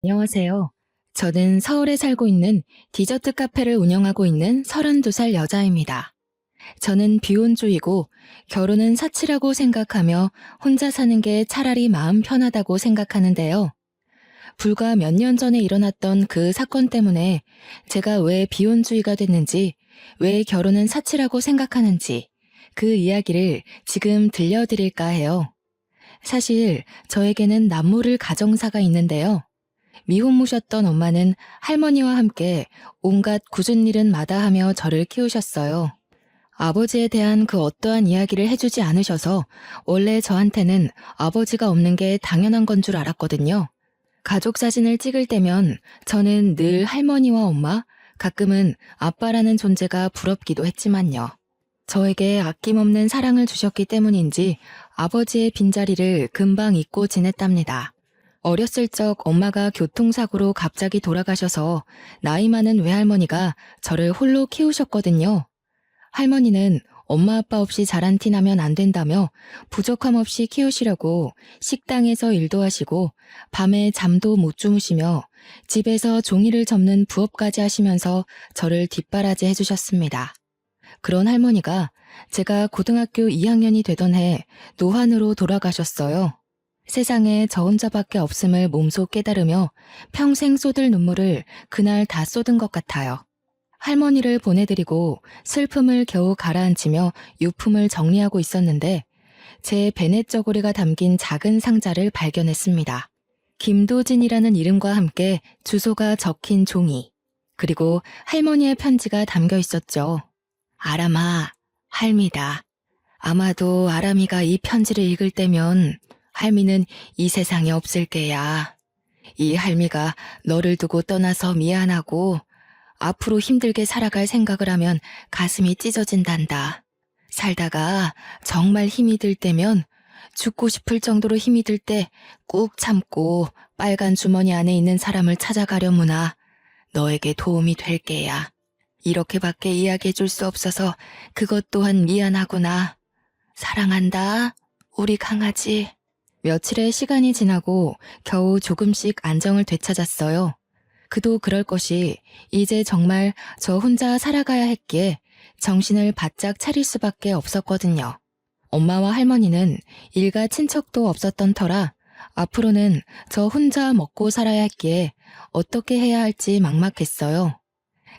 안녕하세요. 저는 서울에 살고 있는 디저트 카페를 운영하고 있는 32살 여자입니다. 저는 비혼주의고 결혼은 사치라고 생각하며 혼자 사는 게 차라리 마음 편하다고 생각하는데요. 불과 몇 년 전에 일어났던 그 사건 때문에 제가 왜 비혼주의가 됐는지, 왜 결혼은 사치라고 생각하는지 그 이야기를 지금 들려드릴까 해요. 사실 저에게는 남모를 가정사가 있는데요. 미혼모셨던 엄마는 할머니와 함께 온갖 굳은 일은 마다하며 저를 키우셨어요. 아버지에 대한 그 어떠한 이야기를 해주지 않으셔서 원래 저한테는 아버지가 없는 게 당연한 건 줄 알았거든요. 가족 사진을 찍을 때면 저는 늘 할머니와 엄마, 가끔은 아빠라는 존재가 부럽기도 했지만요. 저에게 아낌없는 사랑을 주셨기 때문인지 아버지의 빈자리를 금방 잊고 지냈답니다. 어렸을 적 엄마가 교통사고로 갑자기 돌아가셔서 나이 많은 외할머니가 저를 홀로 키우셨거든요. 할머니는 엄마 아빠 없이 자란 티 나면 안 된다며 부족함 없이 키우시려고 식당에서 일도 하시고 밤에 잠도 못 주무시며 집에서 종이를 접는 부업까지 하시면서 저를 뒷바라지 해주셨습니다. 그런 할머니가 제가 고등학교 2학년이 되던 해 노환으로 돌아가셨어요. 세상에 저 혼자밖에 없음을 몸소 깨달으며 평생 쏟을 눈물을 그날 다 쏟은 것 같아요. 할머니를 보내드리고 슬픔을 겨우 가라앉히며 유품을 정리하고 있었는데 제 베넷 저고리가 담긴 작은 상자를 발견했습니다. 김도진이라는 이름과 함께 주소가 적힌 종이, 그리고 할머니의 편지가 담겨 있었죠. 아람아, 할미다. 아마도 아람이가 이 편지를 읽을 때면 할미는 이 세상에 없을 게야. 이 할미가 너를 두고 떠나서 미안하고 앞으로 힘들게 살아갈 생각을 하면 가슴이 찢어진단다. 살다가 정말 힘이 들 때면 죽고 싶을 정도로 힘이 들 때 꾹 참고 빨간 주머니 안에 있는 사람을 찾아가려무나 너에게 도움이 될 게야. 이렇게밖에 이야기해 줄 수 없어서 그것 또한 미안하구나. 사랑한다. 우리 강아지. 며칠의 시간이 지나고 겨우 조금씩 안정을 되찾았어요. 그도 그럴 것이 이제 정말 저 혼자 살아가야 했기에 정신을 바짝 차릴 수밖에 없었거든요. 엄마와 할머니는 일가 친척도 없었던 터라 앞으로는 저 혼자 먹고 살아야 했기에 어떻게 해야 할지 막막했어요.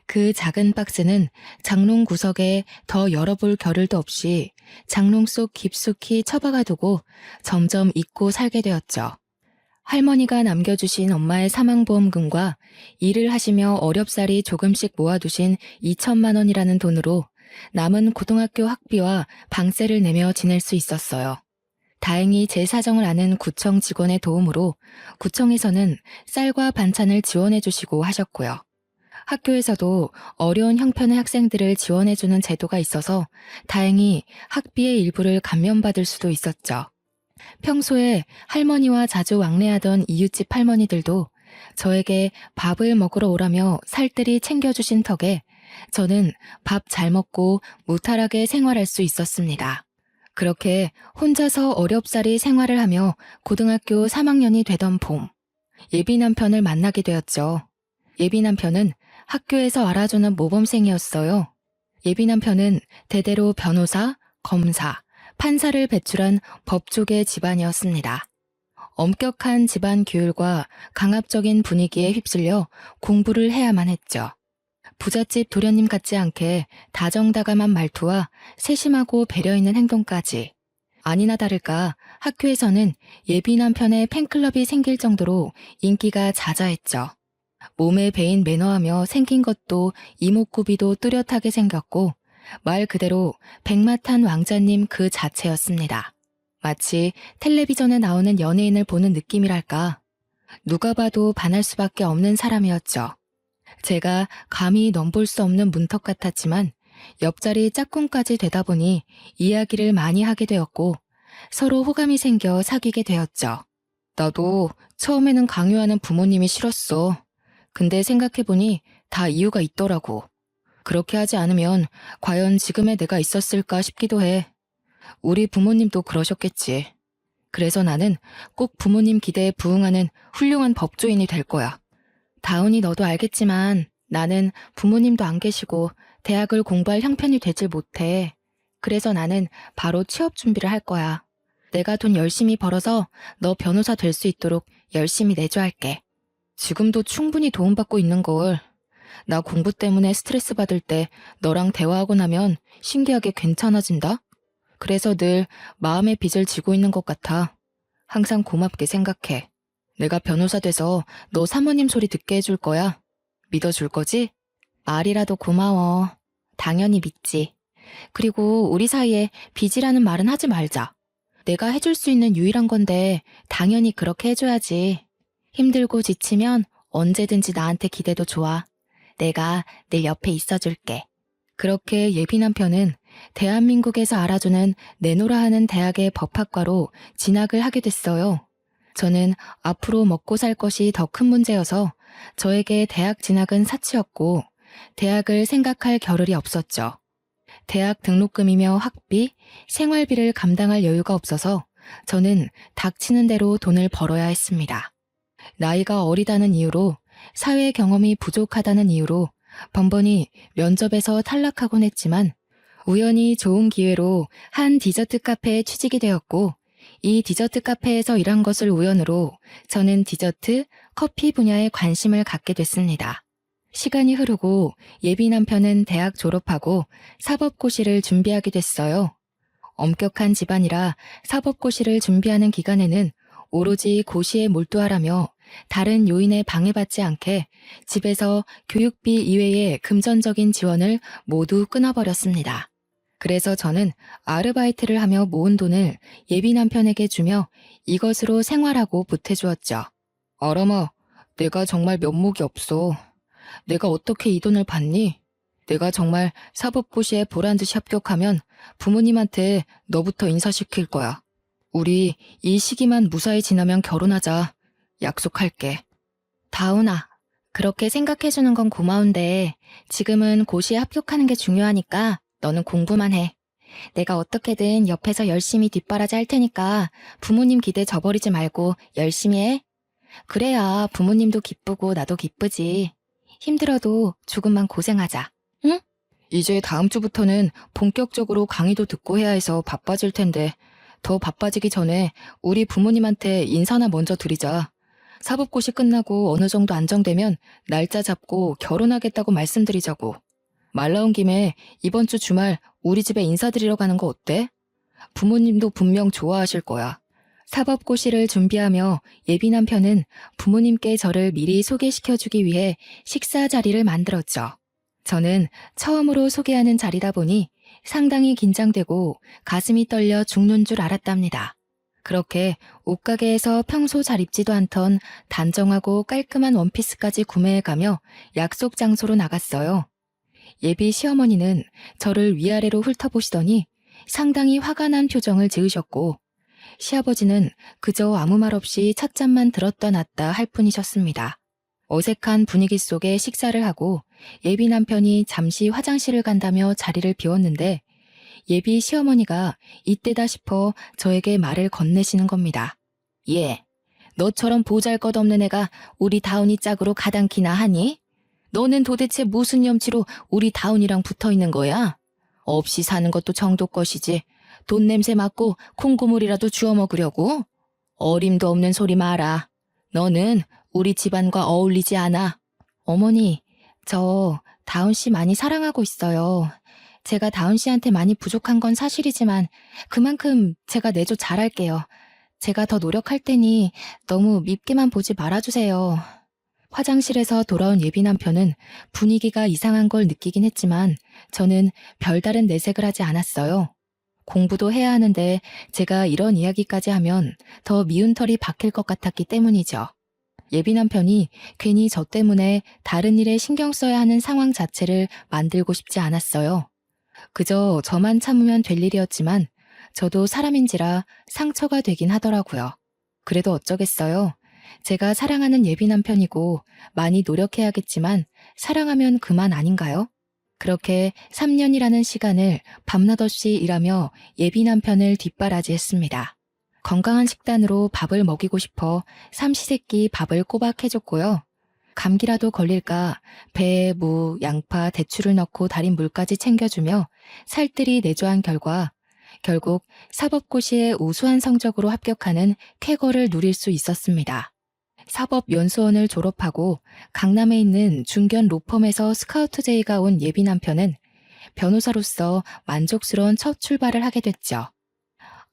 그 작은 박스는 장롱 구석에 더 열어볼 겨를도 없이 장롱 속 깊숙이 처박아두고 점점 잊고 살게 되었죠. 할머니가 남겨주신 엄마의 사망보험금과 일을 하시며 어렵사리 조금씩 모아두신 2천만 원이라는 돈으로 남은 고등학교 학비와 방세를 내며 지낼 수 있었어요. 다행히 제 사정을 아는 구청 직원의 도움으로 구청에서는 쌀과 반찬을 지원해 주시고 하셨고요. 학교에서도 어려운 형편의 학생들을 지원해주는 제도가 있어서 다행히 학비의 일부를 감면받을 수도 있었죠. 평소에 할머니와 자주 왕래하던 이웃집 할머니들도 저에게 밥을 먹으러 오라며 살뜰히 챙겨주신 덕에 저는 밥 잘 먹고 무탈하게 생활할 수 있었습니다. 그렇게 혼자서 어렵사리 생활을 하며 고등학교 3학년이 되던 봄, 예비 남편을 만나게 되었죠. 예비 남편은 학교에서 알아주는 모범생이었어요. 예비 남편은 대대로 변호사, 검사, 판사를 배출한 법조계 집안이었습니다. 엄격한 집안 규율과 강압적인 분위기에 휩쓸려 공부를 해야만 했죠. 부잣집 도련님 같지 않게 다정다감한 말투와 세심하고 배려 있는 행동까지. 아니나 다를까 학교에서는 예비 남편의 팬클럽이 생길 정도로 인기가 자자했죠. 몸에 배인 매너하며 생긴 것도 이목구비도 뚜렷하게 생겼고 말 그대로 백마탄 왕자님 그 자체였습니다. 마치 텔레비전에 나오는 연예인을 보는 느낌이랄까. 누가 봐도 반할 수밖에 없는 사람이었죠. 제가 감히 넘볼 수 없는 문턱 같았지만 옆자리 짝꿍까지 되다 보니 이야기를 많이 하게 되었고 서로 호감이 생겨 사귀게 되었죠. 나도 처음에는 강요하는 부모님이 싫었어. 근데 생각해보니 다 이유가 있더라고. 그렇게 하지 않으면 과연 지금의 내가 있었을까 싶기도 해. 우리 부모님도 그러셨겠지. 그래서 나는 꼭 부모님 기대에 부응하는 훌륭한 법조인이 될 거야. 다운이 너도 알겠지만 나는 부모님도 안 계시고 대학을 공부할 형편이 되질 못해. 그래서 나는 바로 취업 준비를 할 거야. 내가 돈 열심히 벌어서 너 변호사 될 수 있도록 열심히 내조할게. 지금도 충분히 도움받고 있는 걸. 나 공부 때문에 스트레스 받을 때 너랑 대화하고 나면 신기하게 괜찮아진다? 그래서 늘 마음의 빚을 지고 있는 것 같아. 항상 고맙게 생각해. 내가 변호사 돼서 너 사모님 소리 듣게 해줄 거야. 믿어줄 거지? 말이라도 고마워. 당연히 믿지. 그리고 우리 사이에 빚이라는 말은 하지 말자. 내가 해줄 수 있는 유일한 건데 당연히 그렇게 해줘야지. 힘들고 지치면 언제든지 나한테 기대도 좋아. 내가 늘 옆에 있어줄게. 그렇게 예비 남편은 대한민국에서 알아주는 내노라 하는 대학의 법학과로 진학을 하게 됐어요. 저는 앞으로 먹고 살 것이 더 큰 문제여서 저에게 대학 진학은 사치였고 대학을 생각할 겨를이 없었죠. 대학 등록금이며 학비, 생활비를 감당할 여유가 없어서 저는 닥치는 대로 돈을 벌어야 했습니다. 나이가 어리다는 이유로, 사회 경험이 부족하다는 이유로 번번이 면접에서 탈락하곤 했지만 우연히 좋은 기회로 한 디저트 카페에 취직이 되었고 이 디저트 카페에서 일한 것을 우연으로 저는 디저트, 커피 분야에 관심을 갖게 됐습니다. 시간이 흐르고 예비 남편은 대학 졸업하고 사법고시를 준비하게 됐어요. 엄격한 집안이라 사법고시를 준비하는 기간에는 오로지 고시에 몰두하라며 다른 요인에 방해받지 않게 집에서 교육비 이외의 금전적인 지원을 모두 끊어버렸습니다. 그래서 저는 아르바이트를 하며 모은 돈을 예비 남편에게 주며 이것으로 생활하고 보태주었죠. 아람아, 내가 정말 면목이 없어. 내가 어떻게 이 돈을 받니? 내가 정말 사법고시에 보란듯이 합격하면 부모님한테 너부터 인사시킬 거야. 우리 이 시기만 무사히 지나면 결혼하자. 약속할게. 다운아, 그렇게 생각해주는 건 고마운데 지금은 고시에 합격하는 게 중요하니까 너는 공부만 해. 내가 어떻게든 옆에서 열심히 뒷바라지 할 테니까 부모님 기대 저버리지 말고 열심히 해. 그래야 부모님도 기쁘고 나도 기쁘지. 힘들어도 조금만 고생하자. 응? 이제 다음 주부터는 본격적으로 강의도 듣고 해야 해서 바빠질 텐데 더 바빠지기 전에 우리 부모님한테 인사나 먼저 드리자. 사법고시 끝나고 어느 정도 안정되면 날짜 잡고 결혼하겠다고 말씀드리자고. 말 나온 김에 이번 주 주말 우리 집에 인사드리러 가는 거 어때? 부모님도 분명 좋아하실 거야. 사법고시를 준비하며 예비 남편은 부모님께 저를 미리 소개시켜주기 위해 식사 자리를 만들었죠. 저는 처음으로 소개하는 자리다 보니 상당히 긴장되고 가슴이 떨려 죽는 줄 알았답니다. 그렇게 옷가게에서 평소 잘 입지도 않던 단정하고 깔끔한 원피스까지 구매해가며 약속 장소로 나갔어요. 예비 시어머니는 저를 위아래로 훑어보시더니 상당히 화가 난 표정을 지으셨고 시아버지는 그저 아무 말 없이 찻잔만 들었다 놨다 할 뿐이셨습니다. 어색한 분위기 속에 식사를 하고 예비 남편이 잠시 화장실을 간다며 자리를 비웠는데 예비 시어머니가 이때다 싶어 저에게 말을 건네시는 겁니다. 예, 너처럼 보잘것없는 애가 우리 다운이 짝으로 가당키나 하니? 너는 도대체 무슨 염치로 우리 다운이랑 붙어있는 거야? 없이 사는 것도 정도 것이지 돈 냄새 맡고 콩고물이라도 주워 먹으려고? 어림도 없는 소리 마라. 너는 우리 집안과 어울리지 않아. 어머니, 저 다운 씨 많이 사랑하고 있어요. 제가 다운 씨한테 많이 부족한 건 사실이지만 그만큼 제가 내조 잘할게요. 제가 더 노력할 테니 너무 밉게만 보지 말아주세요. 화장실에서 돌아온 예비 남편은 분위기가 이상한 걸 느끼긴 했지만 저는 별다른 내색을 하지 않았어요. 공부도 해야 하는데 제가 이런 이야기까지 하면 더 미운 털이 박힐 것 같았기 때문이죠. 예비 남편이 괜히 저 때문에 다른 일에 신경 써야 하는 상황 자체를 만들고 싶지 않았어요. 그저 저만 참으면 될 일이었지만 저도 사람인지라 상처가 되긴 하더라고요. 그래도 어쩌겠어요. 제가 사랑하는 예비 남편이고 많이 노력해야겠지만 사랑하면 그만 아닌가요? 그렇게 3년이라는 시간을 밤낮 없이 일하며 예비 남편을 뒷바라지했습니다. 건강한 식단으로 밥을 먹이고 싶어 삼시세끼 밥을 꼬박 해줬고요. 감기라도 걸릴까 배에 무, 양파, 대추를 넣고 달인 물까지 챙겨주며 살뜰히 내조한 결과 결국 사법고시에 우수한 성적으로 합격하는 쾌거를 누릴 수 있었습니다. 사법연수원을 졸업하고 강남에 있는 중견 로펌에서 스카우트 제의가 온 예비 남편은 변호사로서 만족스러운 첫 출발을 하게 됐죠.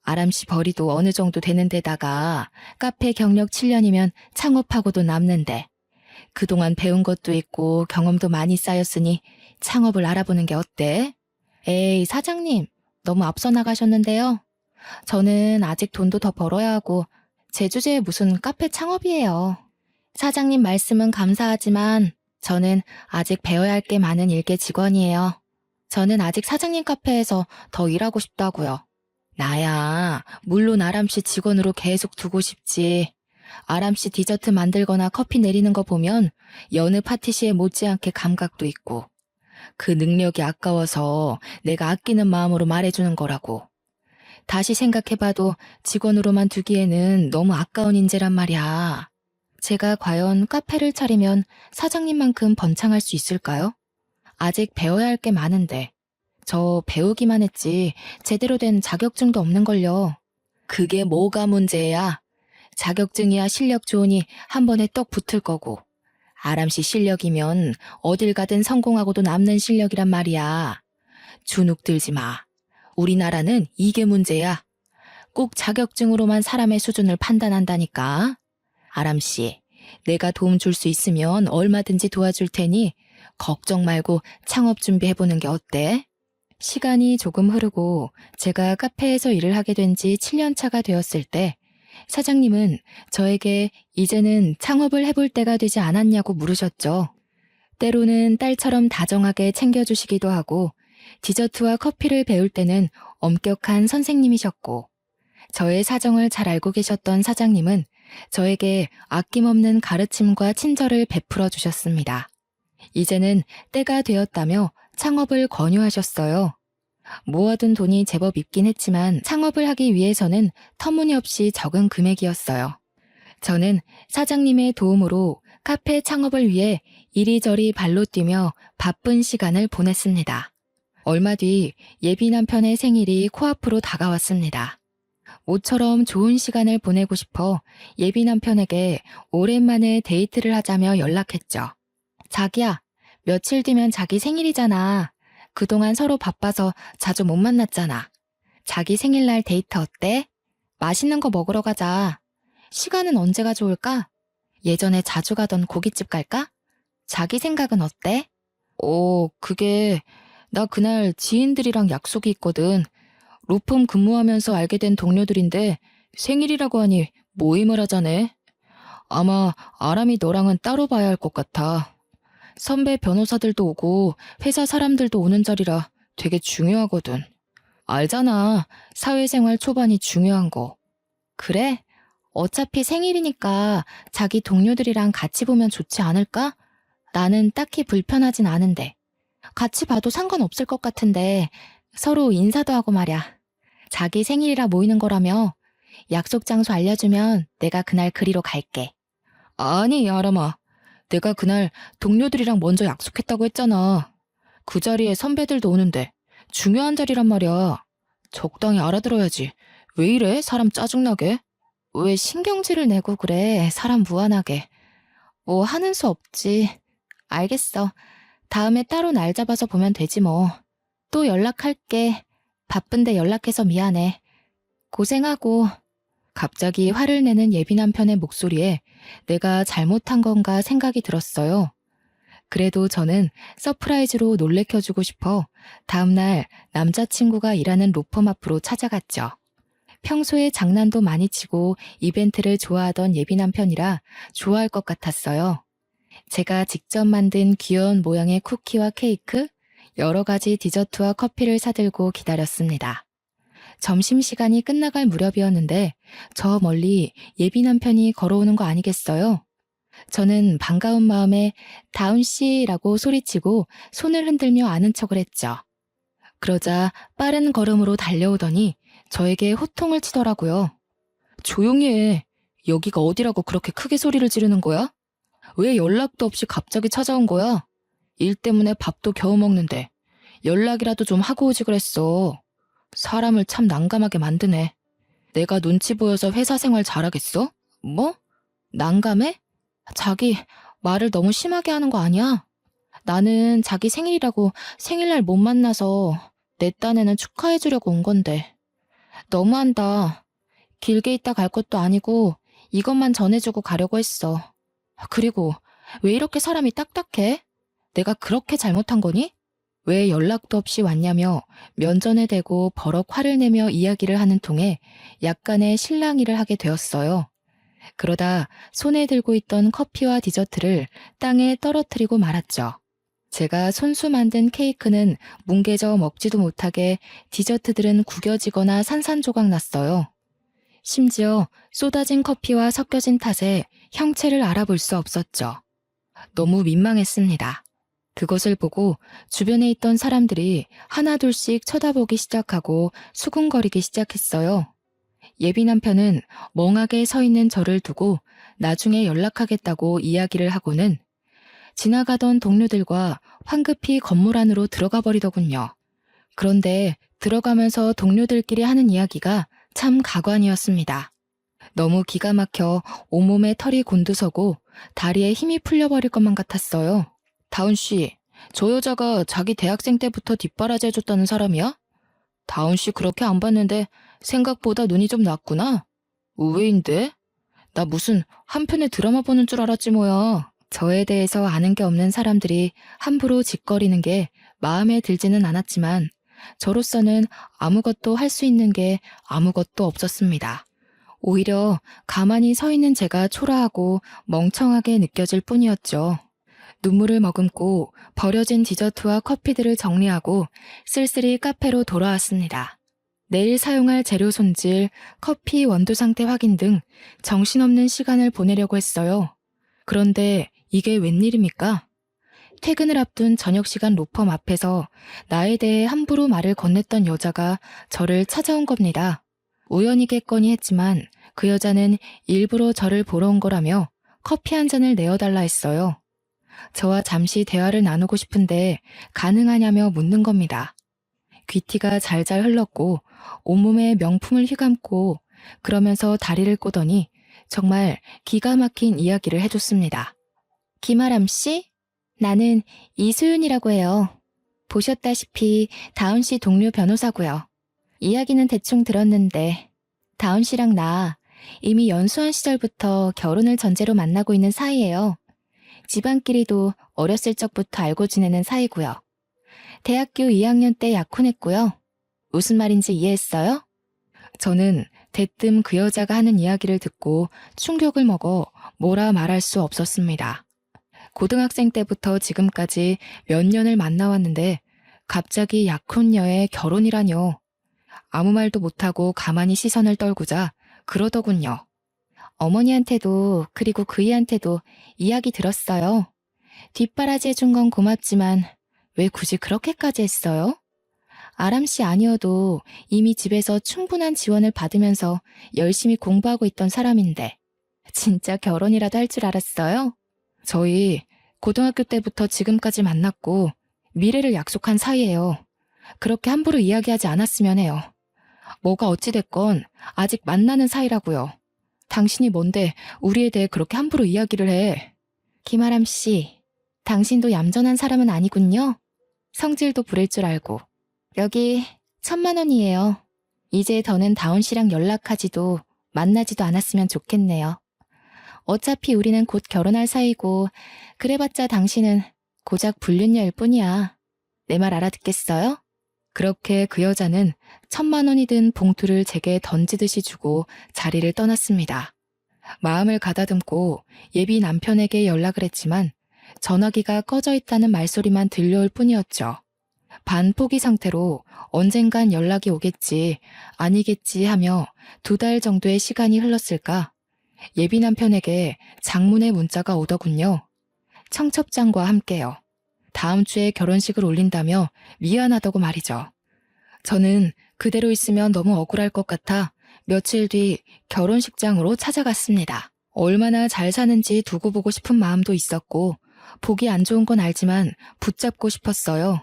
아람씨 벌이도 어느 정도 되는 데다가 카페 경력 7년이면 창업하고도 남는데 그동안 배운 것도 있고 경험도 많이 쌓였으니 창업을 알아보는 게 어때? 에이, 사장님, 너무 앞서 나가셨는데요. 저는 아직 돈도 더 벌어야 하고 제 주제에 무슨 카페 창업이에요. 사장님 말씀은 감사하지만 저는 아직 배워야 할 게 많은 일개 직원이에요. 저는 아직 사장님 카페에서 더 일하고 싶다고요. 나야 물론 아람씨 직원으로 계속 두고 싶지. 아람씨 디저트 만들거나 커피 내리는 거 보면 여느 파티시에 못지않게 감각도 있고 그 능력이 아까워서 내가 아끼는 마음으로 말해주는 거라고. 다시 생각해봐도 직원으로만 두기에는 너무 아까운 인재란 말이야. 제가 과연 카페를 차리면 사장님만큼 번창할 수 있을까요? 아직 배워야 할 게 많은데 저 배우기만 했지 제대로 된 자격증도 없는걸요. 그게 뭐가 문제야? 자격증이야 실력 좋으니 한 번에 떡 붙을 거고 아람씨 실력이면 어딜 가든 성공하고도 남는 실력이란 말이야. 주눅 들지 마. 우리나라는 이게 문제야. 꼭 자격증으로만 사람의 수준을 판단한다니까. 아람씨, 내가 도움 줄 수 있으면 얼마든지 도와줄 테니 걱정 말고 창업 준비해보는 게 어때? 시간이 조금 흐르고 제가 카페에서 일을 하게 된 지 7년 차가 되었을 때 사장님은 저에게 이제는 창업을 해볼 때가 되지 않았냐고 물으셨죠. 때로는 딸처럼 다정하게 챙겨주시기도 하고 디저트와 커피를 배울 때는 엄격한 선생님이셨고 저의 사정을 잘 알고 계셨던 사장님은 저에게 아낌없는 가르침과 친절을 베풀어 주셨습니다. 이제는 때가 되었다며 창업을 권유하셨어요. 모아둔 돈이 제법 있긴 했지만 창업을 하기 위해서는 터무니없이 적은 금액이었어요. 저는 사장님의 도움으로 카페 창업을 위해 이리저리 발로 뛰며 바쁜 시간을 보냈습니다. 얼마 뒤 예비 남편의 생일이 코앞으로 다가왔습니다. 모처럼 좋은 시간을 보내고 싶어 예비 남편에게 오랜만에 데이트를 하자며 연락했죠. 자기야, 며칠 뒤면 자기 생일이잖아. 그동안 서로 바빠서 자주 못 만났잖아. 자기 생일날 데이트 어때? 맛있는 거 먹으러 가자. 시간은 언제가 좋을까? 예전에 자주 가던 고깃집 갈까? 자기 생각은 어때? 그게 나 그날 지인들이랑 약속이 있거든. 로펌 근무하면서 알게 된 동료들인데 생일이라고 하니 모임을 하자네. 아마 아람이 너랑은 따로 봐야 할 것 같아. 선배 변호사들도 오고 회사 사람들도 오는 자리라 되게 중요하거든. 알잖아. 사회생활 초반이 중요한 거. 그래? 어차피 생일이니까 자기 동료들이랑 같이 보면 좋지 않을까? 나는 딱히 불편하진 않은데. 같이 봐도 상관없을 것 같은데 서로 인사도 하고 말야. 자기 생일이라 모이는 거라며 약속 장소 알려주면 내가 그날 그리로 갈게. 아니, 아람아. 내가 그날 동료들이랑 먼저 약속했다고 했잖아. 그 자리에 선배들도 오는데 중요한 자리란 말이야. 적당히 알아들어야지. 왜 이래? 사람 짜증나게. 왜 신경질을 내고 그래? 사람 무안하게. 뭐 하는 수 없지. 알겠어. 다음에 따로 날 잡아서 보면 되지 뭐. 또 연락할게. 바쁜데 연락해서 미안해. 고생하고. 갑자기 화를 내는 예비 남편의 목소리에 내가 잘못한 건가 생각이 들었어요. 그래도 저는 서프라이즈로 놀래켜주고 싶어 다음날 남자친구가 일하는 로펌 앞으로 찾아갔죠. 평소에 장난도 많이 치고 이벤트를 좋아하던 예비 남편이라 좋아할 것 같았어요. 제가 직접 만든 귀여운 모양의 쿠키와 케이크, 여러 가지 디저트와 커피를 사들고 기다렸습니다. 점심시간이 끝나갈 무렵이었는데 저 멀리 예비 남편이 걸어오는 거 아니겠어요? 저는 반가운 마음에 다운씨라고 소리치고 손을 흔들며 아는 척을 했죠. 그러자 빠른 걸음으로 달려오더니 저에게 호통을 치더라고요. 조용히 해. 여기가 어디라고 그렇게 크게 소리를 지르는 거야? 왜 연락도 없이 갑자기 찾아온 거야? 일 때문에 밥도 겨우 먹는데 연락이라도 좀 하고 오지 그랬어. 사람을 참 난감하게 만드네. 내가 눈치 보여서 회사 생활 잘하겠어? 뭐? 난감해? 자기 말을 너무 심하게 하는 거 아니야? 나는 자기 생일이라고 생일날 못 만나서 내 딴에는 축하해주려고 온 건데. 너무한다. 길게 있다 갈 것도 아니고 이것만 전해주고 가려고 했어. 그리고 왜 이렇게 사람이 딱딱해? 내가 그렇게 잘못한 거니? 왜 연락도 없이 왔냐며 면전에 대고 버럭 화를 내며 이야기를 하는 통에 약간의 실랑이를 하게 되었어요. 그러다 손에 들고 있던 커피와 디저트를 땅에 떨어뜨리고 말았죠. 제가 손수 만든 케이크는 뭉개져 먹지도 못하게 디저트들은 구겨지거나 산산조각 났어요. 심지어 쏟아진 커피와 섞여진 탓에 형체를 알아볼 수 없었죠. 너무 민망했습니다. 그것을 보고 주변에 있던 사람들이 하나둘씩 쳐다보기 시작하고 수군거리기 시작했어요. 예비 남편은 멍하게 서 있는 저를 두고 나중에 연락하겠다고 이야기를 하고는 지나가던 동료들과 황급히 건물 안으로 들어가 버리더군요. 그런데 들어가면서 동료들끼리 하는 이야기가 참 가관이었습니다. 너무 기가 막혀 온몸에 털이 곤두서고 다리에 힘이 풀려버릴 것만 같았어요. 다운 씨, 저 여자가 자기 대학생 때부터 뒷바라지 해줬다는 사람이야? 다운 씨 그렇게 안 봤는데 생각보다 눈이 좀 났구나. 의외인데? 나 무슨 한편의 드라마 보는 줄 알았지 뭐야. 저에 대해서 아는 게 없는 사람들이 함부로 짓거리는 게 마음에 들지는 않았지만 저로서는 아무것도 할 수 있는 게 아무것도 없었습니다. 오히려 가만히 서 있는 제가 초라하고 멍청하게 느껴질 뿐이었죠. 눈물을 머금고 버려진 디저트와 커피들을 정리하고 쓸쓸히 카페로 돌아왔습니다. 내일 사용할 재료 손질, 커피 원두 상태 확인 등 정신없는 시간을 보내려고 했어요. 그런데 이게 웬일입니까? 퇴근을 앞둔 저녁시간 로펌 앞에서 나에 대해 함부로 말을 건넸던 여자가 저를 찾아온 겁니다. 우연이겠거니 했지만 그 여자는 일부러 저를 보러 온 거라며 커피 한 잔을 내어달라 했어요. 저와 잠시 대화를 나누고 싶은데 가능하냐며 묻는 겁니다. 귀티가 잘잘 흘렀고 온몸에 명품을 휘감고 그러면서 다리를 꼬더니 정말 기가 막힌 이야기를 해줬습니다. 김아람 씨? 나는 이수윤이라고 해요. 보셨다시피 다운 씨 동료 변호사고요. 이야기는 대충 들었는데 다운 씨랑 나 이미 연수원 시절부터 결혼을 전제로 만나고 있는 사이예요. 집안끼리도 어렸을 적부터 알고 지내는 사이고요. 대학교 2학년 때 약혼했고요. 무슨 말인지 이해했어요? 저는 대뜸 그 여자가 하는 이야기를 듣고 충격을 먹어 뭐라 말할 수 없었습니다. 고등학생 때부터 지금까지 몇 년을 만나왔는데 갑자기 약혼녀의 결혼이라뇨. 아무 말도 못하고 가만히 시선을 떨구자 그러더군요. 어머니한테도 그리고 그이한테도 이야기 들었어요. 뒷바라지 해준 건 고맙지만 왜 굳이 그렇게까지 했어요? 아람 씨 아니어도 이미 집에서 충분한 지원을 받으면서 열심히 공부하고 있던 사람인데 진짜 결혼이라도 할 줄 알았어요? 저희 고등학교 때부터 지금까지 만났고 미래를 약속한 사이예요. 그렇게 함부로 이야기하지 않았으면 해요. 뭐가 어찌됐건 아직 만나는 사이라고요. 당신이 뭔데 우리에 대해 그렇게 함부로 이야기를 해. 김아람 씨, 당신도 얌전한 사람은 아니군요. 성질도 부릴 줄 알고. 여기 1,000만 원이에요. 이제 더는 다운 씨랑 연락하지도 만나지도 않았으면 좋겠네요. 어차피 우리는 곧 결혼할 사이고 그래봤자 당신은 고작 불륜녀일 뿐이야. 내 말 알아듣겠어요? 그렇게 그 여자는 1,000만 원이 든 봉투를 제게 던지듯이 주고 자리를 떠났습니다. 마음을 가다듬고 예비 남편에게 연락을 했지만 전화기가 꺼져 있다는 말소리만 들려올 뿐이었죠. 반포기 상태로 언젠간 연락이 오겠지, 아니겠지 하며 2달 정도의 시간이 흘렀을까? 예비 남편에게 장문의 문자가 오더군요. 청첩장과 함께요. 다음 주에 결혼식을 올린다며 미안하다고 말이죠. 저는 그대로 있으면 너무 억울할 것 같아 며칠 뒤 결혼식장으로 찾아갔습니다. 얼마나 잘 사는지 두고 보고 싶은 마음도 있었고 보기 안 좋은 건 알지만 붙잡고 싶었어요.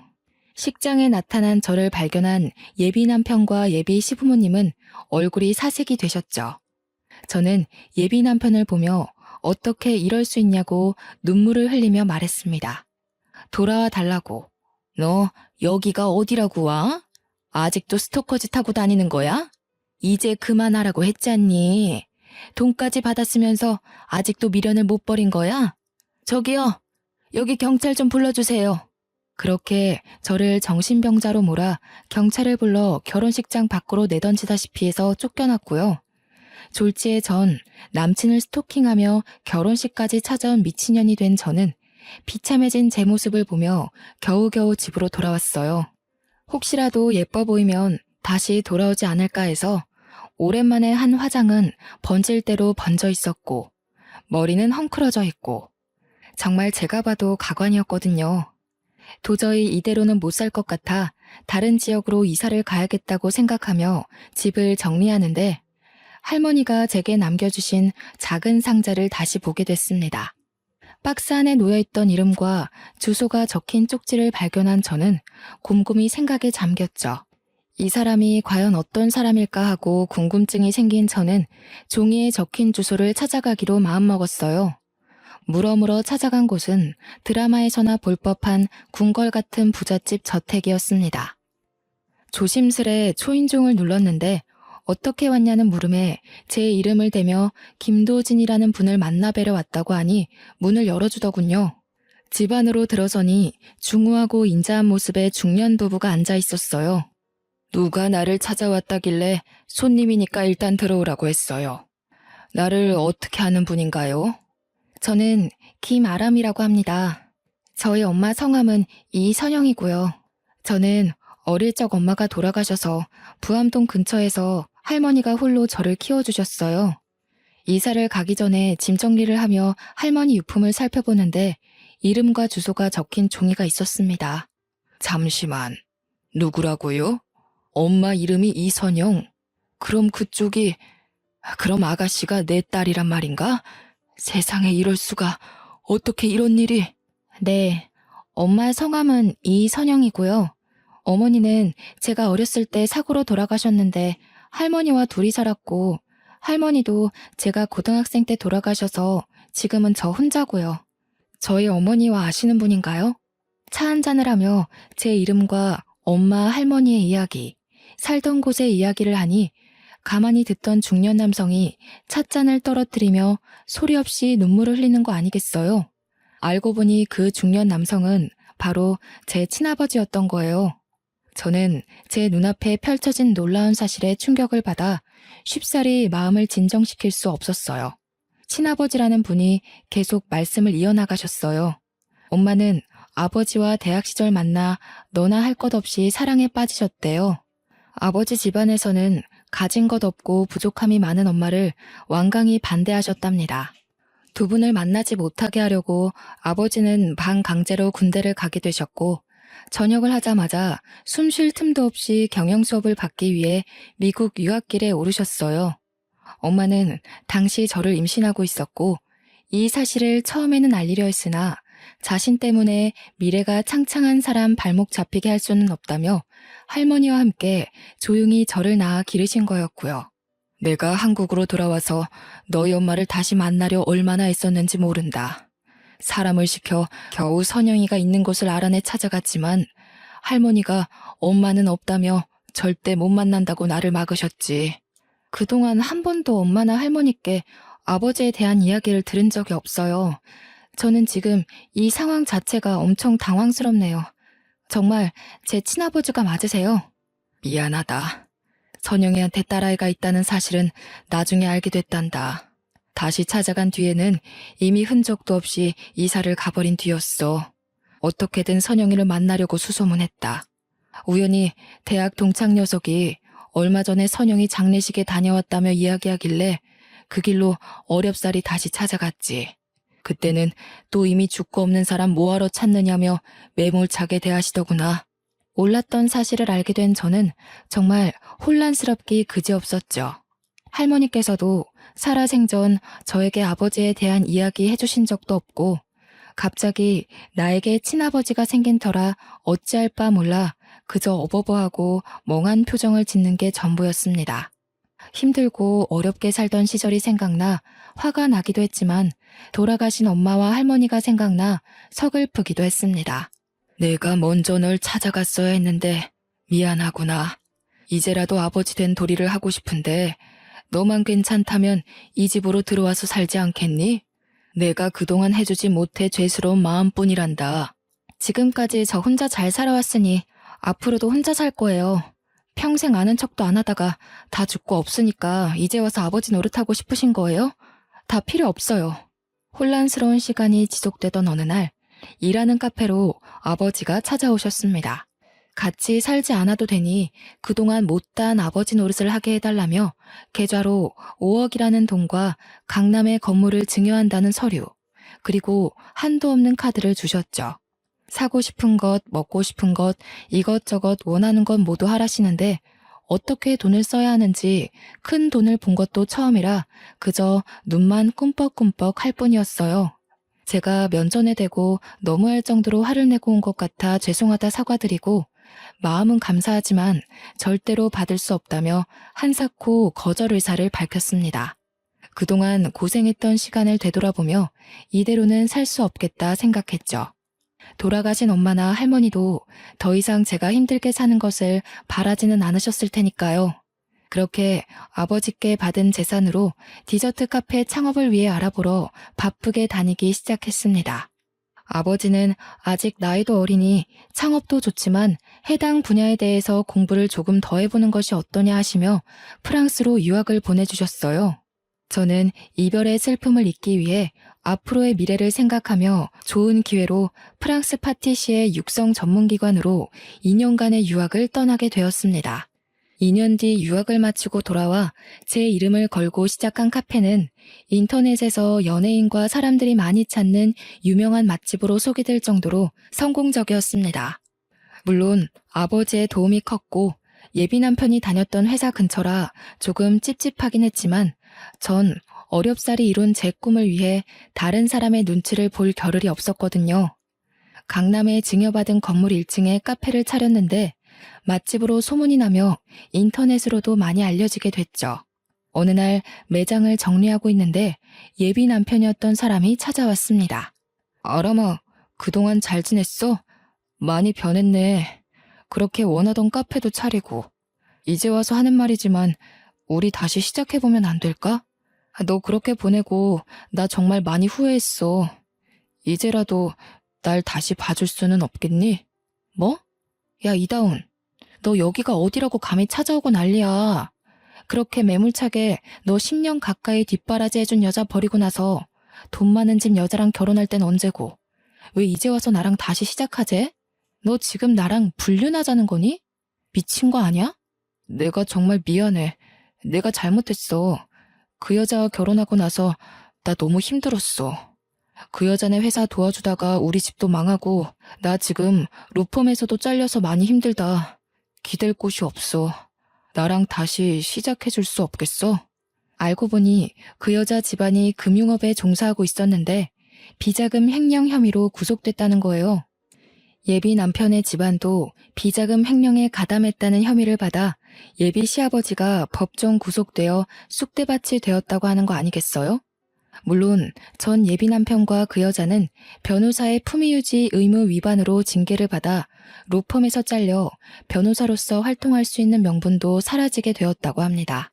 식장에 나타난 저를 발견한 예비 남편과 예비 시부모님은 얼굴이 사색이 되셨죠. 저는 예비 남편을 보며 어떻게 이럴 수 있냐고 눈물을 흘리며 말했습니다. 돌아와 달라고. 너 여기가 어디라고 와? 아직도 스토커짓 하고 다니는 거야? 이제 그만하라고 했지 않니? 돈까지 받았으면서 아직도 미련을 못 버린 거야? 저기요, 여기 경찰 좀 불러주세요. 그렇게 저를 정신병자로 몰아 경찰을 불러 결혼식장 밖으로 내던지다시피 해서 쫓겨났고요. 졸지에 전 남친을 스토킹하며 결혼식까지 찾아온 미친년이 된 저는 비참해진 제 모습을 보며 겨우겨우 집으로 돌아왔어요. 혹시라도 예뻐 보이면 다시 돌아오지 않을까 해서 오랜만에 한 화장은 번질 대로 번져 있었고 머리는 헝클어져 있고 정말 제가 봐도 가관이었거든요. 도저히 이대로는 못 살 것 같아 다른 지역으로 이사를 가야겠다고 생각하며 집을 정리하는데 할머니가 제게 남겨주신 작은 상자를 다시 보게 됐습니다. 박스 안에 놓여있던 이름과 주소가 적힌 쪽지를 발견한 저는 곰곰이 생각에 잠겼죠. 이 사람이 과연 어떤 사람일까 하고 궁금증이 생긴 저는 종이에 적힌 주소를 찾아가기로 마음먹었어요. 물어물어 찾아간 곳은 드라마에서나 볼 법한 궁궐 같은 부잣집 저택이었습니다. 조심스레 초인종을 눌렀는데 어떻게 왔냐는 물음에 제 이름을 대며 김도진이라는 분을 만나 뵈러 왔다고 하니 문을 열어주더군요. 집 안으로 들어서니 중후하고 인자한 모습의 중년 부부가 앉아 있었어요. 누가 나를 찾아왔다길래 손님이니까 일단 들어오라고 했어요. 나를 어떻게 아는 분인가요? 저는 김아람이라고 합니다. 저희 엄마 성함은 이선영이고요. 저는 어릴 적 엄마가 돌아가셔서 부암동 근처에서 할머니가 홀로 저를 키워주셨어요. 이사를 가기 전에 짐 정리를 하며 할머니 유품을 살펴보는데 이름과 주소가 적힌 종이가 있었습니다. 잠시만, 누구라고요? 엄마 이름이 이선영. 그럼 그럼 아가씨가 내 딸이란 말인가? 세상에 이럴 수가, 어떻게 이런 일이? 네, 엄마 성함은 이선영이고요. 어머니는 제가 어렸을 때 사고로 돌아가셨는데 할머니와 둘이 살았고 할머니도 제가 고등학생 때 돌아가셔서 지금은 저 혼자고요. 저희 어머니와 아시는 분인가요? 차 한잔을 하며 제 이름과 엄마 할머니의 이야기, 살던 곳의 이야기를 하니 가만히 듣던 중년 남성이 찻잔을 떨어뜨리며 소리 없이 눈물을 흘리는 거 아니겠어요? 알고 보니 그 중년 남성은 바로 제 친아버지였던 거예요. 저는 제 눈앞에 펼쳐진 놀라운 사실에 충격을 받아 쉽사리 마음을 진정시킬 수 없었어요. 친아버지라는 분이 계속 말씀을 이어나가셨어요. 엄마는 아버지와 대학 시절 만나 너나 할 것 없이 사랑에 빠지셨대요. 아버지 집안에서는 가진 것 없고 부족함이 많은 엄마를 완강히 반대하셨답니다. 두 분을 만나지 못하게 하려고 아버지는 반강제로 군대를 가게 되셨고 전역을 하자마자 숨 쉴 틈도 없이 경영 수업을 받기 위해 미국 유학길에 오르셨어요. 엄마는 당시 저를 임신하고 있었고 이 사실을 처음에는 알리려 했으나 자신 때문에 미래가 창창한 사람 발목 잡히게 할 수는 없다며 할머니와 함께 조용히 저를 낳아 기르신 거였고요. 내가 한국으로 돌아와서 너희 엄마를 다시 만나려 얼마나 애썼는지 모른다. 사람을 시켜 겨우 선영이가 있는 곳을 알아내 찾아갔지만 할머니가 엄마는 없다며 절대 못 만난다고 나를 막으셨지. 그동안 한 번도 엄마나 할머니께 아버지에 대한 이야기를 들은 적이 없어요. 저는 지금 이 상황 자체가 엄청 당황스럽네요. 정말 제 친아버지가 맞으세요? 미안하다. 선영이한테 딸아이가 있다는 사실은 나중에 알게 됐단다. 다시 찾아간 뒤에는 이미 흔적도 없이 이사를 가버린 뒤였어. 어떻게든 선영이를 만나려고 수소문했다. 우연히 대학 동창 녀석이 얼마 전에 선영이 장례식에 다녀왔다며 이야기하길래 그 길로 어렵사리 다시 찾아갔지. 그때는 또 이미 죽고 없는 사람 뭐하러 찾느냐며 매몰차게 대하시더구나. 몰랐던 사실을 알게 된 저는 정말 혼란스럽기 그지없었죠. 할머니께서도 살아생전 저에게 아버지에 대한 이야기 해주신 적도 없고 갑자기 나에게 친아버지가 생긴 터라 어찌할 바 몰라 그저 어버버하고 멍한 표정을 짓는 게 전부였습니다. 힘들고 어렵게 살던 시절이 생각나 화가 나기도 했지만 돌아가신 엄마와 할머니가 생각나 서글프기도 했습니다. 내가 먼저 널 찾아갔어야 했는데 미안하구나. 이제라도 아버지 된 도리를 하고 싶은데 너만 괜찮다면 이 집으로 들어와서 살지 않겠니? 내가 그동안 해주지 못해 죄스러운 마음뿐이란다. 지금까지 저 혼자 잘 살아왔으니 앞으로도 혼자 살 거예요. 평생 아는 척도 안 하다가 다 죽고 없으니까 이제 와서 아버지 노릇하고 싶으신 거예요? 다 필요 없어요. 혼란스러운 시간이 지속되던 어느 날 일하는 카페로 아버지가 찾아오셨습니다. 같이 살지 않아도 되니 그동안 못다한 아버지 노릇을 하게 해달라며 계좌로 5억이라는 돈과 강남의 건물을 증여한다는 서류, 그리고 한도 없는 카드를 주셨죠. 사고 싶은 것, 먹고 싶은 것, 이것저것 원하는 것 모두 하라시는데 어떻게 돈을 써야 하는지 큰 돈을 본 것도 처음이라 그저 눈만 꿈뻑꿈뻑 할 뿐이었어요. 제가 면전에 대고 너무할 정도로 화를 내고 온 것 같아 죄송하다 사과드리고 마음은 감사하지만 절대로 받을 수 없다며 한사코 거절 의사를 밝혔습니다. 그동안 고생했던 시간을 되돌아보며 이대로는 살 수 없겠다 생각했죠. 돌아가신 엄마나 할머니도 더 이상 제가 힘들게 사는 것을 바라지는 않으셨을 테니까요. 그렇게 아버지께 받은 재산으로 디저트 카페 창업을 위해 알아보러 바쁘게 다니기 시작했습니다. 아버지는 아직 나이도 어리니 창업도 좋지만 해당 분야에 대해서 공부를 조금 더 해보는 것이 어떠냐 하시며 프랑스로 유학을 보내주셨어요. 저는 이별의 슬픔을 잊기 위해 앞으로의 미래를 생각하며 좋은 기회로 프랑스 파티시의 육성 전문기관으로 2년간의 유학을 떠나게 되었습니다. 2년 뒤 유학을 마치고 돌아와 제 이름을 걸고 시작한 카페는 인터넷에서 연예인과 사람들이 많이 찾는 유명한 맛집으로 소개될 정도로 성공적이었습니다. 물론 아버지의 도움이 컸고 예비 남편이 다녔던 회사 근처라 조금 찝찝하긴 했지만 전 어렵사리 이룬 제 꿈을 위해 다른 사람의 눈치를 볼 겨를이 없었거든요. 강남에 증여받은 건물 1층에 카페를 차렸는데 맛집으로 소문이 나며 인터넷으로도 많이 알려지게 됐죠. 어느 날 매장을 정리하고 있는데 예비 남편이었던 사람이 찾아왔습니다. 아람아, 그동안 잘 지냈어? 많이 변했네. 그렇게 원하던 카페도 차리고. 이제 와서 하는 말이지만 우리 다시 시작해보면 안 될까? 너 그렇게 보내고 나 정말 많이 후회했어. 이제라도 날 다시 봐줄 수는 없겠니? 뭐? 야, 이다운. 너 여기가 어디라고 감히 찾아오고 난리야. 그렇게 매몰차게 너 10년 가까이 뒷바라지 해준 여자 버리고 나서 돈 많은 집 여자랑 결혼할 땐 언제고. 왜 이제 와서 나랑 다시 시작하재? 너 지금 나랑 불륜하자는 거니? 미친 거 아니야? 내가 정말 미안해. 내가 잘못했어. 그 여자와 결혼하고 나서 나 너무 힘들었어. 그 여자네 회사 도와주다가 우리 집도 망하고 나 지금 로펌에서도 잘려서 많이 힘들다. 기댈 곳이 없어. 나랑 다시 시작해줄 수 없겠어? 알고 보니 그 여자 집안이 금융업에 종사하고 있었는데 비자금 횡령 혐의로 구속됐다는 거예요. 예비 남편의 집안도 비자금 횡령에 가담했다는 혐의를 받아 예비 시아버지가 법정 구속되어 쑥대밭이 되었다고 하는 거 아니겠어요? 물론 전 예비 남편과 그 여자는 변호사의 품위유지 의무 위반으로 징계를 받아 로펌에서 잘려 변호사로서 활동할 수 있는 명분도 사라지게 되었다고 합니다.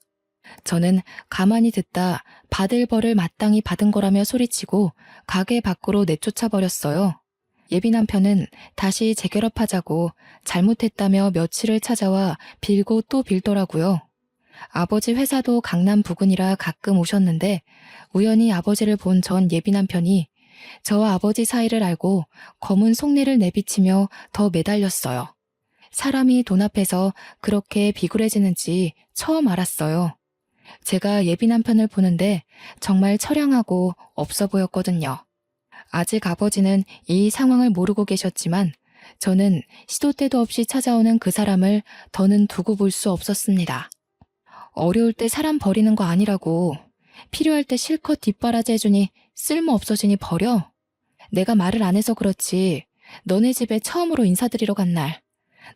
저는 가만히 듣다 받을 벌을 마땅히 받은 거라며 소리치고 가게 밖으로 내쫓아 버렸어요. 예비 남편은 다시 재결합하자고 잘못했다며 며칠을 찾아와 빌고 또 빌더라고요. 아버지 회사도 강남 부근이라 가끔 오셨는데 우연히 아버지를 본 전 예비 남편이 저와 아버지 사이를 알고 검은 속내를 내비치며 더 매달렸어요. 사람이 돈 앞에서 그렇게 비굴해지는지 처음 알았어요. 제가 예비 남편을 보는데 정말 처량하고 없어 보였거든요. 아직 아버지는 이 상황을 모르고 계셨지만 저는 시도 때도 없이 찾아오는 그 사람을 더는 두고 볼 수 없었습니다. 어려울 때 사람 버리는 거 아니라고. 필요할 때 실컷 뒷바라지 해주니 쓸모 없어지니 버려? 내가 말을 안 해서 그렇지. 너네 집에 처음으로 인사드리러 간 날,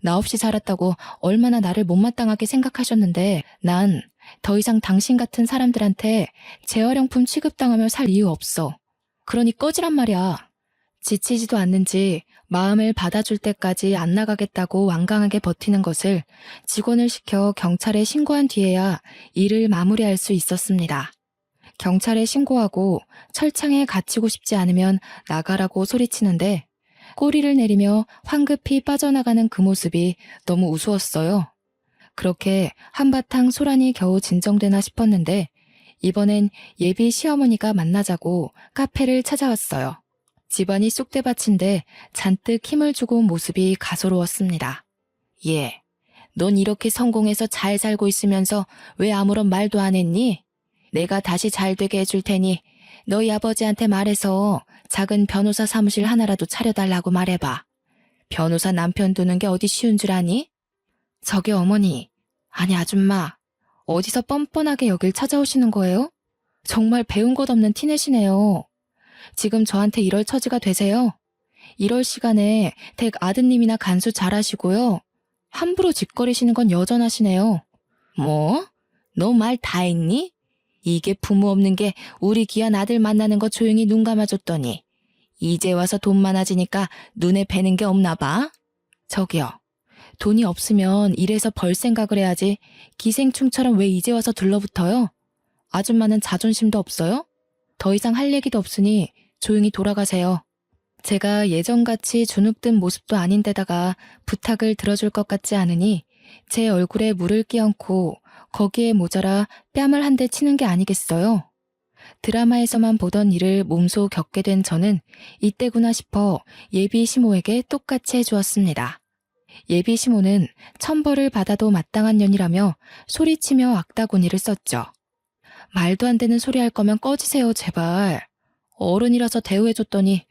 나 없이 살았다고 얼마나 나를 못마땅하게 생각하셨는데 난 더 이상 당신 같은 사람들한테 재활용품 취급당하며 살 이유 없어. 그러니 꺼지란 말이야. 지치지도 않는지 마음을 받아줄 때까지 안 나가겠다고 완강하게 버티는 것을 직원을 시켜 경찰에 신고한 뒤에야 일을 마무리할 수 있었습니다. 경찰에 신고하고 철창에 갇히고 싶지 않으면 나가라고 소리치는데 꼬리를 내리며 황급히 빠져나가는 그 모습이 너무 우스웠어요. 그렇게 한바탕 소란이 겨우 진정되나 싶었는데 이번엔 예비 시어머니가 만나자고 카페를 찾아왔어요. 집안이 쑥대밭인데 잔뜩 힘을 주고 온 모습이 가소로웠습니다. 예, 넌 이렇게 성공해서 잘 살고 있으면서 왜 아무런 말도 안 했니? 내가 다시 잘 되게 해줄 테니 너희 아버지한테 말해서 작은 변호사 사무실 하나라도 차려달라고 말해봐. 변호사 남편 두는 게 어디 쉬운 줄 아니? 저기 어머니, 아니 아줌마, 어디서 뻔뻔하게 여길 찾아오시는 거예요? 정말 배운 것 없는 티내시네요. 지금 저한테 이럴 처지가 되세요? 이럴 시간에 댁 아드님이나 간수 잘하시고요. 함부로 짓거리시는 건 여전하시네요. 뭐? 너 말 다 했니? 이게 부모 없는 게 우리 귀한 아들 만나는 거 조용히 눈 감아줬더니 이제 와서 돈 많아지니까 눈에 뵈는 게 없나 봐? 저기요. 돈이 없으면 일해서 벌 생각을 해야지 기생충처럼 왜 이제 와서 들러붙어요? 아줌마는 자존심도 없어요? 더 이상 할 얘기도 없으니 조용히 돌아가세요. 제가 예전같이 주눅든 모습도 아닌데다가 부탁을 들어줄 것 같지 않으니 제 얼굴에 물을 끼얹고 거기에 모자라 뺨을 한 대 치는 게 아니겠어요? 드라마에서만 보던 일을 몸소 겪게 된 저는 이때구나 싶어 예비 시모에게 똑같이 해주었습니다. 예비 시모는 천벌을 받아도 마땅한 년이라며 소리치며 악다구니를 썼죠. 말도 안 되는 소리 할 거면 꺼지세요, 제발. 어른이라서 대우해줬더니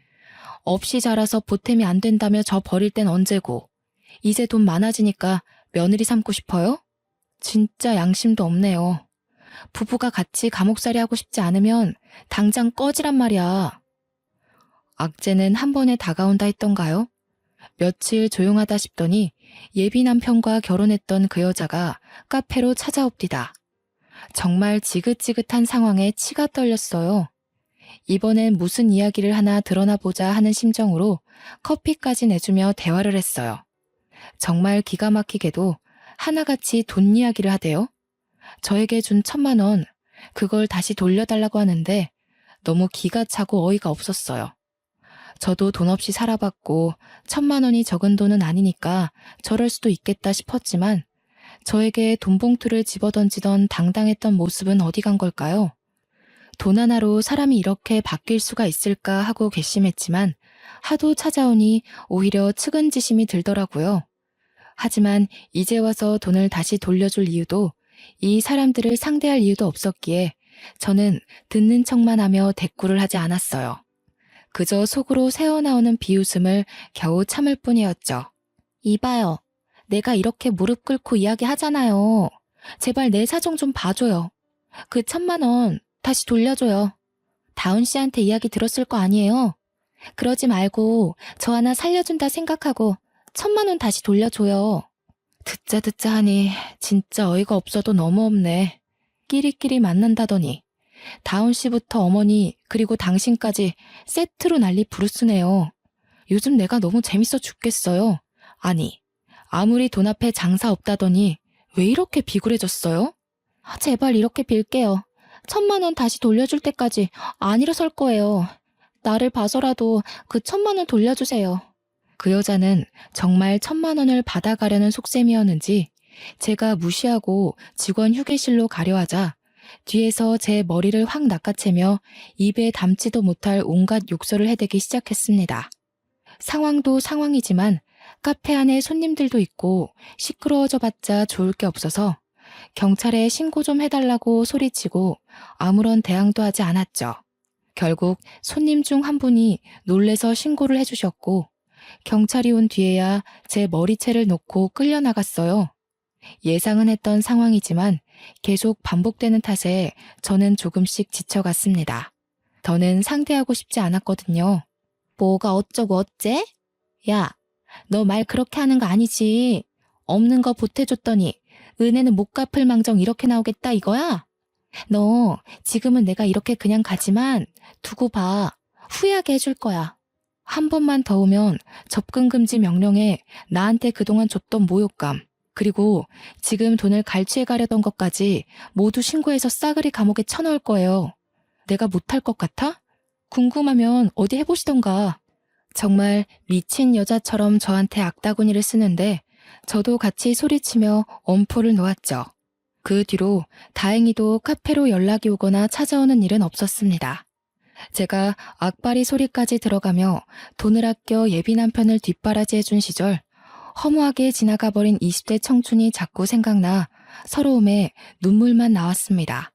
없이 자라서 보탬이 안 된다며 저 버릴 땐 언제고. 이제 돈 많아지니까 며느리 삼고 싶어요? 진짜 양심도 없네요. 부부가 같이 감옥살이 하고 싶지 않으면 당장 꺼지란 말이야. 악재는 한 번에 다가온다 했던가요? 며칠 조용하다 싶더니 예비 남편과 결혼했던 그 여자가 카페로 찾아옵디다. 정말 지긋지긋한 상황에 치가 떨렸어요. 이번엔 무슨 이야기를 하나 드러나 보자 하는 심정으로 커피까지 내주며 대화를 했어요. 정말 기가 막히게도 하나같이 돈 이야기를 하대요. 저에게 준 1,000만 원, 그걸 다시 돌려달라고 하는데 너무 기가 차고 어이가 없었어요. 저도 돈 없이 살아봤고 1,000만 원이 적은 돈은 아니니까 저럴 수도 있겠다 싶었지만 저에게 돈 봉투를 집어던지던 당당했던 모습은 어디 간 걸까요? 돈 하나로 사람이 이렇게 바뀔 수가 있을까 하고 괘씸했지만 하도 찾아오니 오히려 측은지심이 들더라고요. 하지만 이제 와서 돈을 다시 돌려줄 이유도 이 사람들을 상대할 이유도 없었기에 저는 듣는 척만 하며 대꾸를 하지 않았어요. 그저 속으로 새어나오는 비웃음을 겨우 참을 뿐이었죠. 이봐요. 내가 이렇게 무릎 꿇고 이야기하잖아요. 제발 내 사정 좀 봐줘요. 그 1,000만 원 다시 돌려줘요. 다운 씨한테 이야기 들었을 거 아니에요? 그러지 말고 저 하나 살려준다 생각하고 1,000만 원 다시 돌려줘요. 듣자 하니 진짜 어이가 없어도 너무 없네. 끼리끼리 만난다더니 다운 씨부터 어머니 그리고 당신까지 세트로 난리 부르스네요. 요즘 내가 너무 재밌어 죽겠어요. 아니, 아무리 돈 앞에 장사 없다더니 왜 이렇게 비굴해졌어요? 제발 이렇게 빌게요. 1,000만 원 다시 돌려줄 때까지 안 일어설 거예요. 나를 봐서라도 그 1,000만 원 돌려주세요. 그 여자는 정말 1,000만 원을 받아가려는 속셈이었는지 제가 무시하고 직원 휴게실로 가려 하자 뒤에서 제 머리를 확 낚아채며 입에 담지도 못할 온갖 욕설을 해대기 시작했습니다. 상황도 상황이지만 카페 안에 손님들도 있고 시끄러워져 봤자 좋을 게 없어서 경찰에 신고 좀 해달라고 소리치고 아무런 대항도 하지 않았죠. 결국 손님 중 한 분이 놀래서 신고를 해주셨고 경찰이 온 뒤에야 제 머리채를 놓고 끌려나갔어요. 예상은 했던 상황이지만 계속 반복되는 탓에 저는 조금씩 지쳐갔습니다. 더는 상대하고 싶지 않았거든요. 뭐가 어쩌고 어째? 야, 너 말 그렇게 하는 거 아니지. 없는 거 보태줬더니 은혜는 못 갚을 망정 이렇게 나오겠다 이거야? 너 지금은 내가 이렇게 그냥 가지만 두고 봐. 후회하게 해줄 거야. 한 번만 더 오면 접근 금지 명령에 나한테 그동안 줬던 모욕감, 그리고 지금 돈을 갈취해 가려던 것까지 모두 신고해서 싸그리 감옥에 쳐넣을 거예요. 내가 못할 것 같아? 궁금하면 어디 해보시던가. 정말 미친 여자처럼 저한테 악다구니를 쓰는데 저도 같이 소리치며 엄포를 놓았죠. 그 뒤로 다행히도 카페로 연락이 오거나 찾아오는 일은 없었습니다. 제가 악바리 소리까지 들어가며 돈을 아껴 예비 남편을 뒷바라지해준 시절, 허무하게 지나가버린 20대 청춘이 자꾸 생각나 서러움에 눈물만 나왔습니다.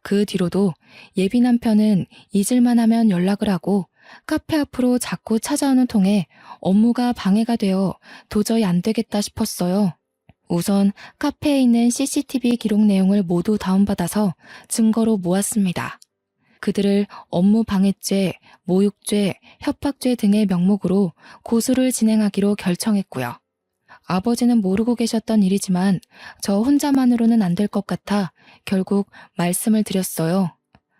그 뒤로도 예비 남편은 잊을만 하면 연락을 하고 카페 앞으로 자꾸 찾아오는 통에 업무가 방해가 되어 도저히 안 되겠다 싶었어요. 우선 카페에 있는 CCTV 기록 내용을 모두 다운받아서 증거로 모았습니다. 그들을 업무 방해죄, 모욕죄, 협박죄 등의 명목으로 고소를 진행하기로 결정했고요. 아버지는 모르고 계셨던 일이지만 저 혼자만으로는 안 될 것 같아 결국 말씀을 드렸어요.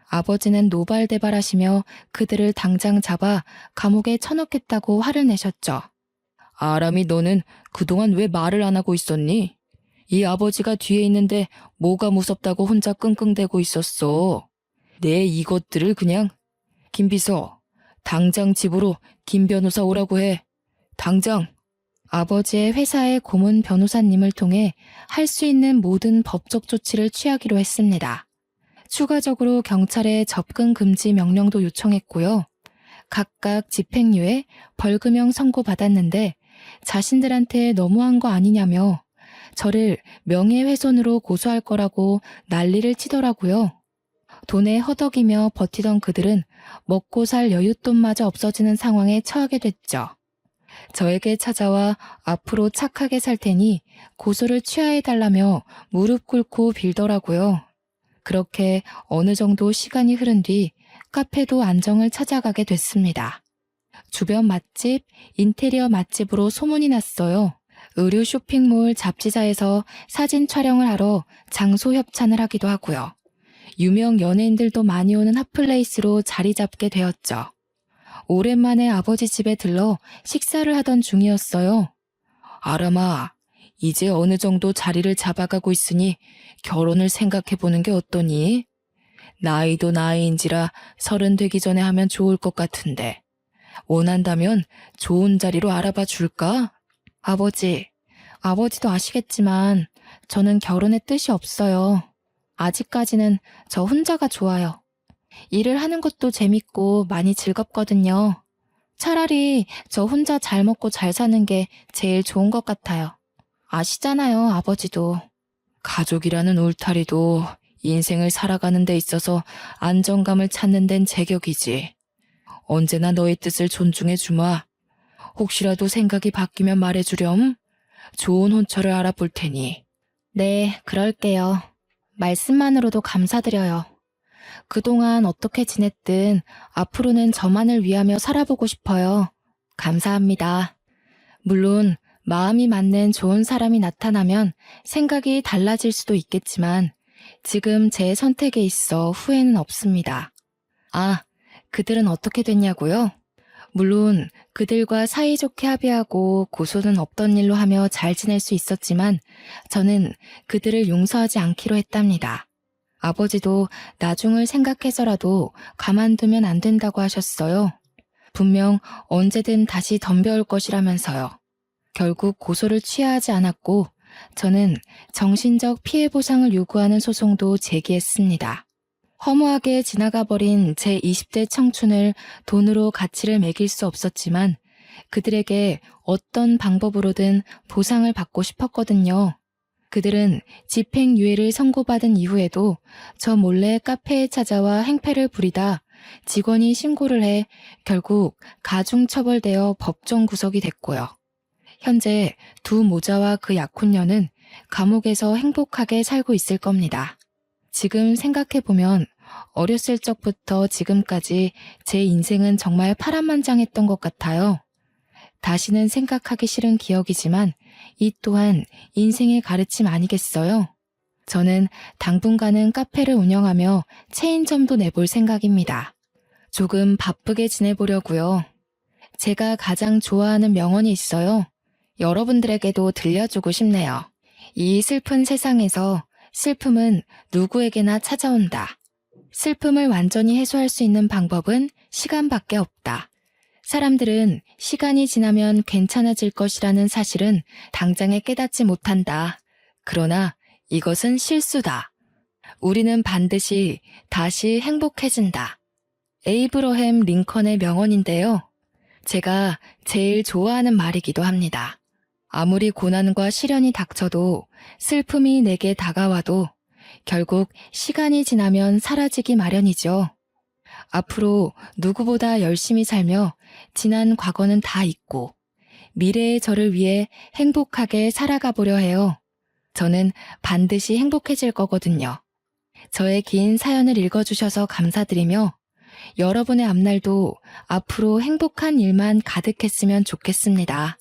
아버지는 노발대발하시며 그들을 당장 잡아 감옥에 쳐넣겠다고 화를 내셨죠. 아람이, 너는 그동안 왜 말을 안 하고 있었니? 이 아버지가 뒤에 있는데 뭐가 무섭다고 혼자 끙끙대고 있었어. 내 이것들을 그냥. 김비서, 당장 집으로 김 변호사 오라고 해. 당장. 아버지의 회사의 고문 변호사님을 통해 할 수 있는 모든 법적 조치를 취하기로 했습니다. 추가적으로 경찰에 접근 금지 명령도 요청했고요. 각각 집행유예, 벌금형 선고받았는데 자신들한테 너무한 거 아니냐며 저를 명예훼손으로 고소할 거라고 난리를 치더라고요. 돈에 허덕이며 버티던 그들은 먹고 살 여윳돈마저 없어지는 상황에 처하게 됐죠. 저에게 찾아와 앞으로 착하게 살 테니 고소를 취하해달라며 무릎 꿇고 빌더라고요. 그렇게 어느 정도 시간이 흐른 뒤 카페도 안정을 찾아가게 됐습니다. 주변 맛집, 인테리어 맛집으로 소문이 났어요. 의류 쇼핑몰 잡지사에서 사진 촬영을 하러 장소 협찬을 하기도 하고요. 유명 연예인들도 많이 오는 핫플레이스로 자리 잡게 되었죠. 오랜만에 아버지 집에 들러 식사를 하던 중이었어요. 아람아, 이제 어느 정도 자리를 잡아가고 있으니 결혼을 생각해보는 게 어떠니? 나이도 나이인지라 30 되기 전에 하면 좋을 것 같은데. 원한다면 좋은 자리로 알아봐 줄까? 아버지도 아시겠지만 저는 결혼의 뜻이 없어요. 아직까지는 저 혼자가 좋아요. 일을 하는 것도 재밌고 많이 즐겁거든요. 차라리 저 혼자 잘 먹고 잘 사는 게 제일 좋은 것 같아요. 아시잖아요, 아버지도. 가족이라는 울타리도 인생을 살아가는 데 있어서 안정감을 찾는 데는 제격이지. 언제나 너의 뜻을 존중해 주마. 혹시라도 생각이 바뀌면 말해주렴. 좋은 혼처를 알아볼 테니. 네, 그럴게요. 말씀만으로도 감사드려요. 그동안 어떻게 지냈든 앞으로는 저만을 위하며 살아보고 싶어요. 감사합니다. 물론 마음이 맞는 좋은 사람이 나타나면 생각이 달라질 수도 있겠지만 지금 제 선택에 있어 후회는 없습니다. 아, 그들은 어떻게 됐냐고요? 물론 그들과 사이좋게 합의하고 고소는 없던 일로 하며 잘 지낼 수 있었지만 저는 그들을 용서하지 않기로 했답니다. 아버지도 나중을 생각해서라도 가만두면 안 된다고 하셨어요. 분명 언제든 다시 덤벼올 것이라면서요. 결국 고소를 취하지 않았고 저는 정신적 피해 보상을 요구하는 소송도 제기했습니다. 허무하게 지나가버린 제 20대 청춘을 돈으로 가치를 매길 수 없었지만 그들에게 어떤 방법으로든 보상을 받고 싶었거든요. 그들은 집행유예를 선고받은 이후에도 저 몰래 카페에 찾아와 행패를 부리다 직원이 신고를 해 결국 가중처벌되어 법정 구속이 됐고요. 현재 두 모자와 그 약혼녀는 감옥에서 행복하게 살고 있을 겁니다. 지금 생각해보면 어렸을 적부터 지금까지 제 인생은 정말 파란만장했던 것 같아요. 다시는 생각하기 싫은 기억이지만 이 또한 인생의 가르침 아니겠어요? 저는 당분간은 카페를 운영하며 체인점도 내볼 생각입니다. 조금 바쁘게 지내보려고요. 제가 가장 좋아하는 명언이 있어요. 여러분들에게도 들려주고 싶네요. 이 슬픈 세상에서 슬픔은 누구에게나 찾아온다. 슬픔을 완전히 해소할 수 있는 방법은 시간밖에 없다. 사람들은 시간이 지나면 괜찮아질 것이라는 사실은 당장에 깨닫지 못한다. 그러나 이것은 실수다. 우리는 반드시 다시 행복해진다. 에이브러햄 링컨의 명언인데요. 제가 제일 좋아하는 말이기도 합니다. 아무리 고난과 시련이 닥쳐도 슬픔이 내게 다가와도 결국 시간이 지나면 사라지기 마련이죠. 앞으로 누구보다 열심히 살며 지난 과거는 다 잊고 미래의 저를 위해 행복하게 살아가 보려 해요. 저는 반드시 행복해질 거거든요. 저의 긴 사연을 읽어주셔서 감사드리며 여러분의 앞날도 앞으로 행복한 일만 가득했으면 좋겠습니다.